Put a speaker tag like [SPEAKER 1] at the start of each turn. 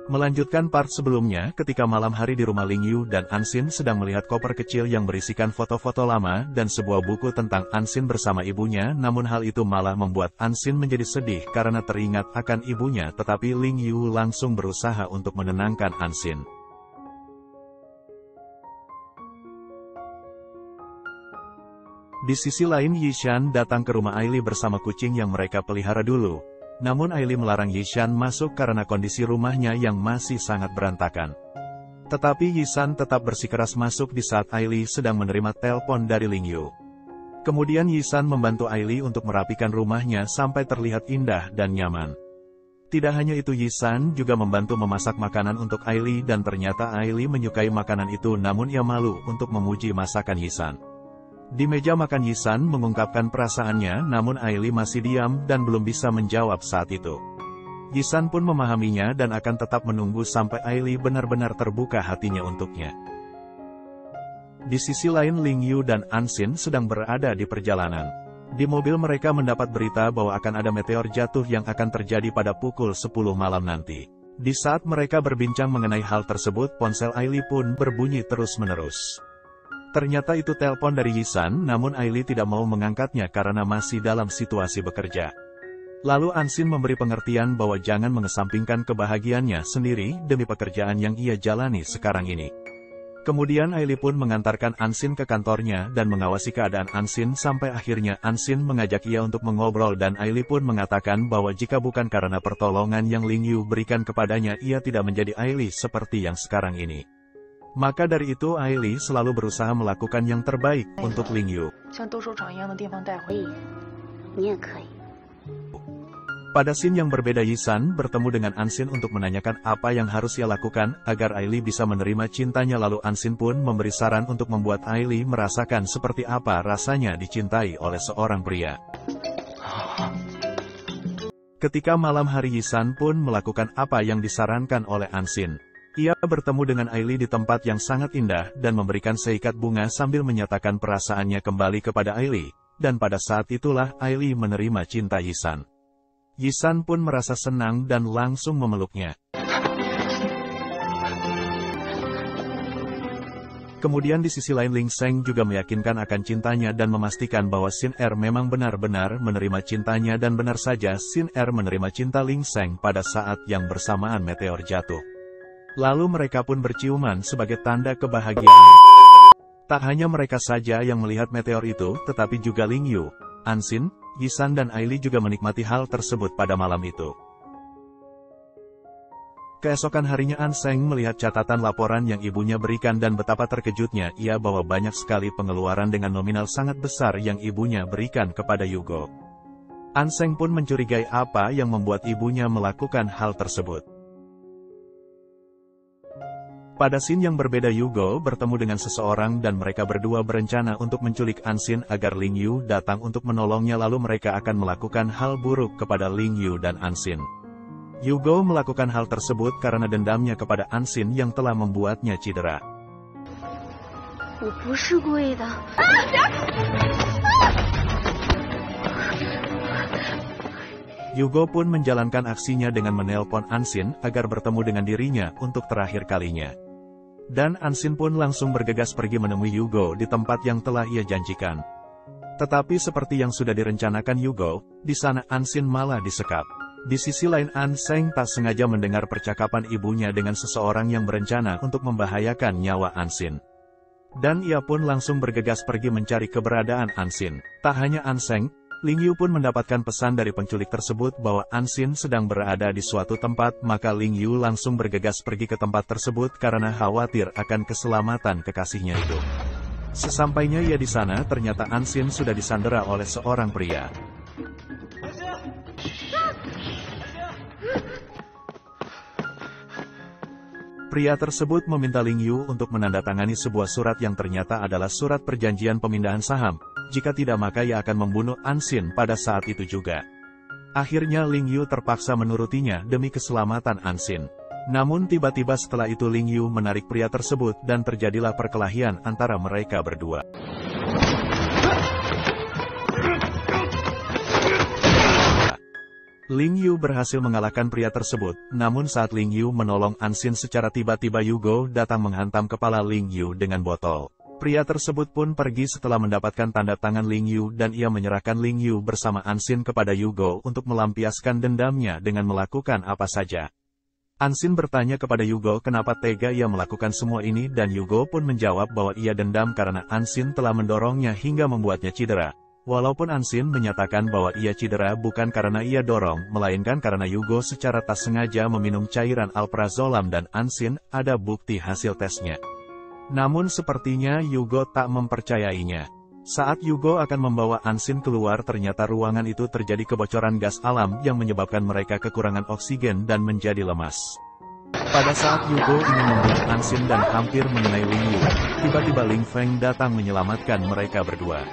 [SPEAKER 1] Melanjutkan part sebelumnya, ketika malam hari di rumah Ling Yu dan Anxin sedang melihat koper kecil yang berisikan foto-foto lama dan sebuah buku tentang Anxin bersama ibunya, namun hal itu malah membuat Anxin menjadi sedih karena teringat akan ibunya, tetapi Ling Yu langsung berusaha untuk menenangkan Anxin. Di sisi lain, Yishan datang ke rumah Aili bersama kucing yang mereka pelihara dulu. Namun Aili melarang Yishan masuk karena kondisi rumahnya yang masih sangat berantakan. Tetapi Yishan tetap bersikeras masuk di saat Aili sedang menerima telepon dari Ling Yu. Kemudian Yishan membantu Aili untuk merapikan rumahnya sampai terlihat indah dan nyaman. Tidak hanya itu, Yishan juga membantu memasak makanan untuk Aili dan ternyata Aili menyukai makanan itu, namun ia malu untuk memuji masakan Yishan. Di meja makan, Yishan mengungkapkan perasaannya, namun Aili masih diam dan belum bisa menjawab saat itu. Yishan pun memahaminya dan akan tetap menunggu sampai Aili benar-benar terbuka hatinya untuknya. Di sisi lain, Ling Yu dan Anxin sedang berada di perjalanan. Di mobil mereka mendapat berita bahwa akan ada meteor jatuh yang akan terjadi pada pukul 10 malam nanti. Di saat mereka berbincang mengenai hal tersebut, ponsel Aili pun berbunyi terus-menerus. Ternyata itu telepon dari Yishan, namun Aili tidak mau mengangkatnya karena masih dalam situasi bekerja. Lalu Anxin memberi pengertian bahwa jangan mengesampingkan kebahagiaannya sendiri demi pekerjaan yang ia jalani sekarang ini. Kemudian Aili pun mengantarkan Anxin ke kantornya dan mengawasi keadaan Anxin sampai akhirnya Anxin mengajak ia untuk mengobrol dan Aili pun mengatakan bahwa jika bukan karena pertolongan yang Ling Yu berikan kepadanya, ia tidak menjadi Aili seperti yang sekarang ini. Maka dari itu Aili selalu berusaha melakukan yang terbaik untuk Ling Yu. Pada scene yang berbeda, Yishan bertemu dengan Anxin untuk menanyakan apa yang harus ia lakukan agar Aili bisa menerima cintanya, lalu Anxin pun memberi saran untuk membuat Aili merasakan seperti apa rasanya dicintai oleh seorang pria. Ketika malam hari, Yishan pun melakukan apa yang disarankan oleh Anxin. Ia bertemu dengan Aili di tempat yang sangat indah dan memberikan seikat bunga sambil menyatakan perasaannya kembali kepada Aili, dan pada saat itulah Aili menerima cinta Yishan. Yishan pun merasa senang dan langsung memeluknya. Kemudian di sisi lain, Ling Sheng juga meyakinkan akan cintanya dan memastikan bahwa Xin Er memang benar-benar menerima cintanya, dan benar saja Xin Er menerima cinta Ling Sheng pada saat yang bersamaan meteor jatuh. Lalu mereka pun berciuman sebagai tanda kebahagiaan. Tak hanya mereka saja yang melihat meteor itu, tetapi juga Ling Yu, Anxin, Yishan dan Aili juga menikmati hal tersebut pada malam itu. Keesokan harinya, Anxin melihat catatan laporan yang ibunya berikan dan betapa terkejutnya ia bahwa banyak sekali pengeluaran dengan nominal sangat besar yang ibunya berikan kepada Yugo. Anxin pun mencurigai apa yang membuat ibunya melakukan hal tersebut. Pada scene yang berbeda, Yugo bertemu dengan seseorang dan mereka berdua berencana untuk menculik Anxin agar Ling Yu datang untuk menolongnya, lalu mereka akan melakukan hal buruk kepada Ling Yu dan Anxin. Yugo melakukan hal tersebut karena dendamnya kepada Anxin yang telah membuatnya cedera. Yugo pun menjalankan aksinya dengan menelpon Anxin agar bertemu dengan dirinya untuk terakhir kalinya. Dan Anxin pun langsung bergegas pergi menemui Yugo di tempat yang telah ia janjikan. Tetapi seperti yang sudah direncanakan Yugo, di sana Anxin malah disekap. Di sisi lain, Anxin tak sengaja mendengar percakapan ibunya dengan seseorang yang berencana untuk membahayakan nyawa Anxin. Dan ia pun langsung bergegas pergi mencari keberadaan Anxin. Tak hanya Anxin, Ling Yu pun mendapatkan pesan dari penculik tersebut bahwa Anxin sedang berada di suatu tempat, maka Ling Yu langsung bergegas pergi ke tempat tersebut karena khawatir akan keselamatan kekasihnya itu. Sesampainya ia di sana, ternyata Anxin sudah disandera oleh seorang pria. Pria tersebut meminta Ling Yu untuk menandatangani sebuah surat yang ternyata adalah surat perjanjian pemindahan saham. Jika tidak, maka ia akan membunuh Anxin pada saat itu juga. Akhirnya Ling Yu terpaksa menurutinya demi keselamatan Anxin. Namun tiba-tiba setelah itu Ling Yu menarik pria tersebut dan terjadilah perkelahian antara mereka berdua. Ling Yu berhasil mengalahkan pria tersebut, namun saat Ling Yu menolong Anxin secara tiba-tiba Yugo datang menghantam kepala Ling Yu dengan botol. Pria tersebut pun pergi setelah mendapatkan tanda tangan Ling Yu dan ia menyerahkan Ling Yu bersama Anxin kepada Yugo untuk melampiaskan dendamnya dengan melakukan apa saja. Anxin bertanya kepada Yugo kenapa tega ia melakukan semua ini dan Yugo pun menjawab bahwa ia dendam karena Anxin telah mendorongnya hingga membuatnya cedera. Walaupun Anxin menyatakan bahwa ia cedera bukan karena ia dorong, melainkan karena Yugo secara tak sengaja meminum cairan alprazolam dan Anxin ada bukti hasil tesnya. Namun sepertinya Yugo tak mempercayainya. Saat Yugo akan membawa Anxin keluar ternyata ruangan itu terjadi kebocoran gas alam yang menyebabkan mereka kekurangan oksigen dan menjadi lemas. Pada saat Yugo ingin membunuh Anxin dan hampir mengenai Ling Yu, tiba-tiba Ling Feng datang menyelamatkan mereka berdua.